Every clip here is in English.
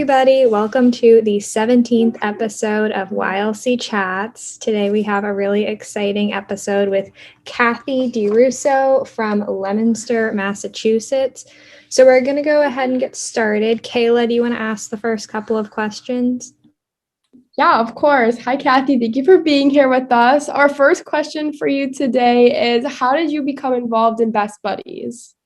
everybody. Welcome to the 17th episode of YLC Chats. Today we have a really exciting episode with Kathy DiRusso from Leominster, Massachusetts. So we're going to go ahead and get started. Kayla, do you want to ask the first couple of questions? Yeah, of course. Hi, Kathy. Thank you for being here with us. Our first question for you today is, how did you become involved in Best Buddies?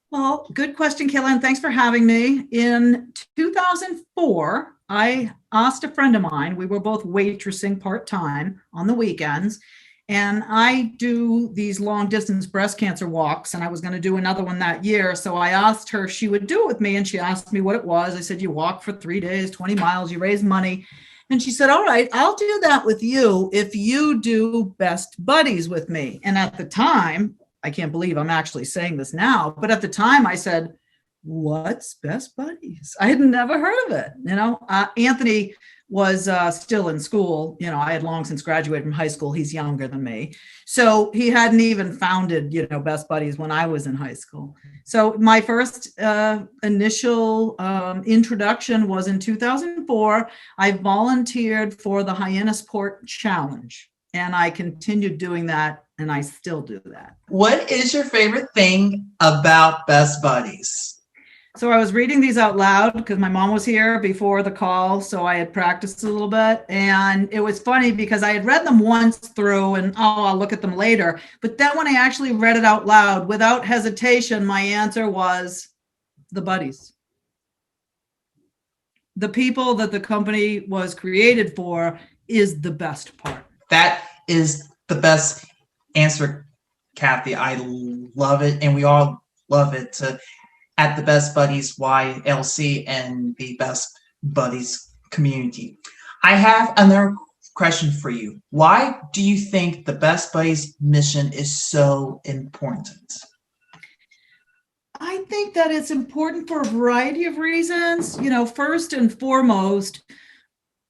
Well, good question, Kayla, and thanks for having me. In 2004, I asked a friend of mine, we were both waitressing part-time on the weekends, and I do these long-distance breast cancer walks, and I was going to do another one that year, so I asked her if she would do it with me, and she asked me what it was. I said, you walk for 3 days, 20 miles, you raise money. And she said, all right, I'll do that with you if you do Best Buddies with me. And at the time, I can't believe I'm actually saying this now, but at the time I said, what's Best Buddies? I had never heard of it. Anthony was still in school. I had long since graduated from high school. He's younger than me. So he hadn't even founded, Best Buddies when I was in high school. So my first initial introduction was in 2004. I volunteered for the Hyannisport Challenge, and I continued doing that. And I still do that. What is your favorite thing about Best Buddies? So I was reading these out loud because my mom was here before the call. So I had practiced a little bit. And it was funny because I had read them once through and, I'll look at them later. But then when I actually read it out loud, without hesitation, my answer was the buddies. The people that the company was created for is the best part. That is the best answer, Kathy. I love it, and we all love it at the Best Buddies YLC and the Best Buddies community. I have another question for you. Why do you think the Best Buddies mission is so important? I think that it's important for a variety of reasons. First and foremost,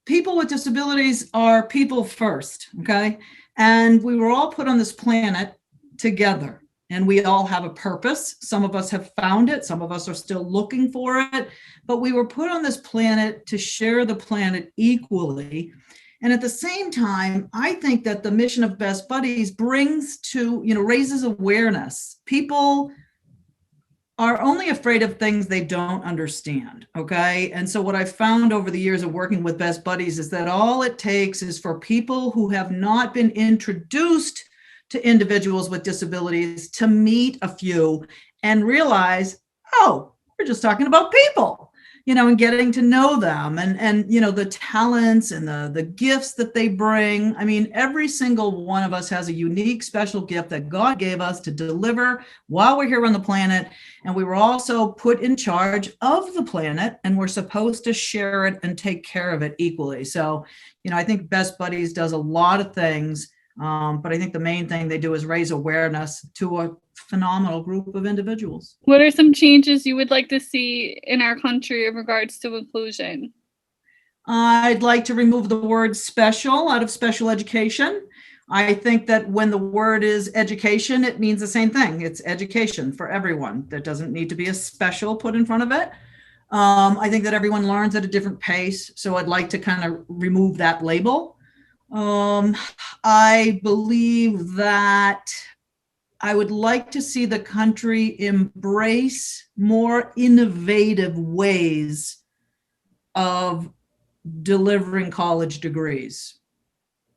people with disabilities are people first, okay? And we were all put on this planet together, and we all have a purpose. Some of us have found it. Some of us are still looking for it, but we were put on this planet to share the planet equally. And at the same time, I think that the mission of Best Buddies raises awareness. People are only afraid of things they don't understand, okay? And so what I've found over the years of working with Best Buddies is that all it takes is for people who have not been introduced to individuals with disabilities to meet a few and realize, oh, we're just talking about people, and getting to know them and the talents and the gifts that they bring. I mean, every single one of us has a unique, special gift that God gave us to deliver while we're here on the planet. And we were also put in charge of the planet, and we're supposed to share it and take care of it equally. So, I think Best Buddies does a lot of things, but I think the main thing they do is raise awareness to a phenomenal group of individuals. What are some changes you would like to see in our country in regards to inclusion? I'd like to remove the word special out of special education. I think that when the word is education, it means the same thing. It's education for everyone. There doesn't need to be a special put in front of it. I think that everyone learns at a different pace. So I'd like to kind of remove that label. I believe that I would like to see the country embrace more innovative ways of delivering college degrees.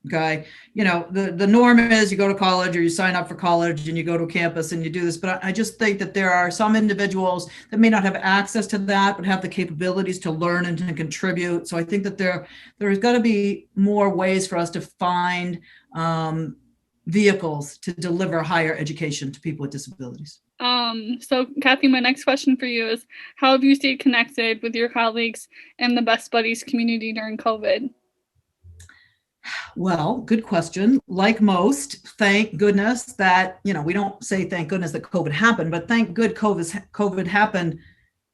Okay. The norm is you go to college or you sign up for college and you go to campus and you do this. But I just think that there are some individuals that may not have access to that, but have the capabilities to learn and to contribute. So I think that there's got to be more ways for us to find vehicles to deliver higher education to people with disabilities. So Kathy, my next question for you is, how have you stayed connected with your colleagues in the Best Buddies community during COVID? Well, good question. Like most, thank goodness that, we don't say thank goodness that COVID happened, but thank good COVID happened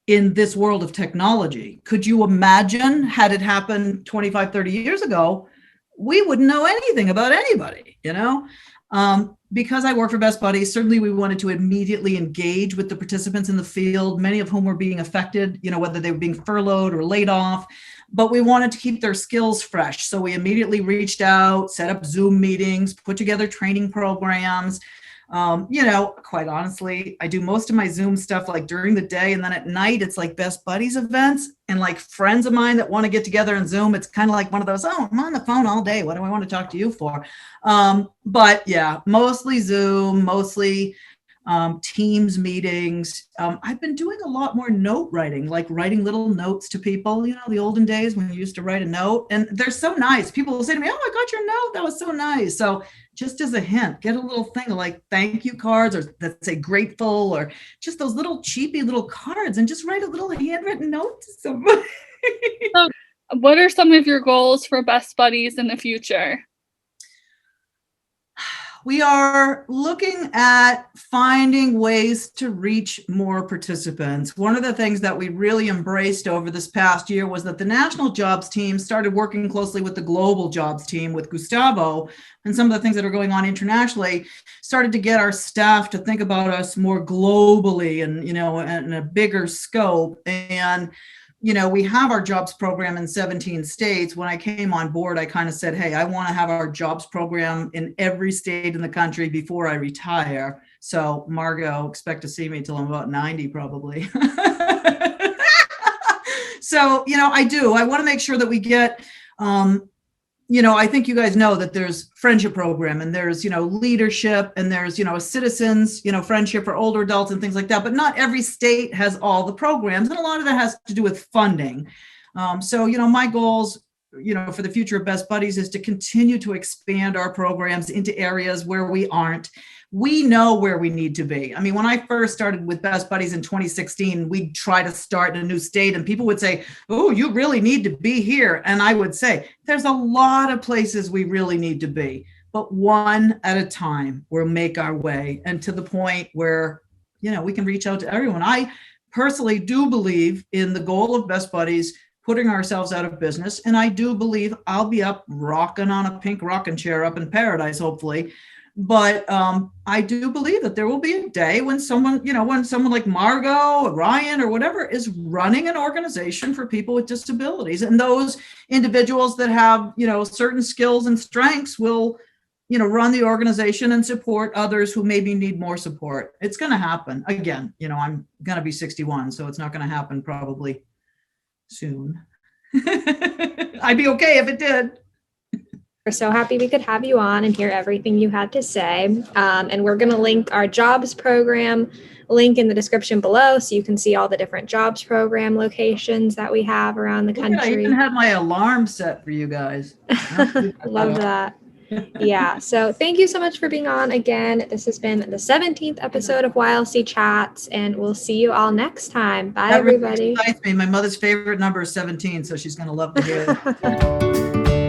in this world of technology. Could you imagine had it happened 25, 30 years ago, we wouldn't know anything about anybody, Because I work for Best Buddies, certainly we wanted to immediately engage with the participants in the field, many of whom were being affected, whether they were being furloughed or laid off, but we wanted to keep their skills fresh. So we immediately reached out, set up Zoom meetings, put together training programs. Quite honestly, I do most of my Zoom stuff like during the day, and then at night it's like Best Buddies events and like friends of mine that want to get together on Zoom. It's kind of like one of those, oh, I'm on the phone all day. What do I want to talk to you for? But yeah, mostly Zoom, mostly Teams meetings. I've been doing a lot more note writing, like writing little notes to people, the olden days when you used to write a note, and they're so nice. People will say to me, oh, I got your note. That was so nice. So just as a hint, get a little thing like thank you cards or that say grateful, or just those little cheapy little cards, and just write a little handwritten note to someone. So what are some of your goals for Best Buddies in the future? We are looking at finding ways to reach more participants. One of the things that we really embraced over this past year was that the national jobs team started working closely with the global jobs team with Gustavo, and some of the things that are going on internationally started to get our staff to think about us more globally and, in a bigger scope. And we have our jobs program in 17 states. When I came on board, I kind of said, hey, I want to have our jobs program in every state in the country before I retire. So Margot, expect to see me till I'm about 90 probably. So, I do. I want to make sure that we get, I think you guys know that there's friendship program and there's, leadership and there's, a citizens, friendship for older adults and things like that. But not every state has all the programs. And a lot of that has to do with funding. So, my goals, for the future of Best Buddies is to continue to expand our programs into areas where we aren't. We know where we need to be. I mean, when I first started with Best Buddies in 2016, we'd try to start in a new state and people would say, oh, you really need to be here. And I would say, there's a lot of places we really need to be, but one at a time, we'll make our way, and to the point where, we can reach out to everyone. I personally do believe in the goal of Best Buddies putting ourselves out of business. And I do believe I'll be up rocking on a pink rocking chair up in paradise, hopefully. But I do believe that there will be a day when someone like Margot or Ryan or whatever is running an organization for people with disabilities. And those individuals that have, certain skills and strengths will, run the organization and support others who maybe need more support. It's going to happen. Again, I'm going to be 61, so it's not going to happen probably soon. I'd be okay if it did. We're so happy we could have you on and hear everything you had to say. And we're going to link our jobs program link in the description below so you can see all the different jobs program locations that we have around the country. I even have my alarm set for you guys. Love that. Yeah. So thank you so much for being on again. This has been the 17th episode of YLC Chats, and we'll see you all next time. Bye, everybody. Really excites me. My mother's favorite number is 17, so she's going to love to hear it.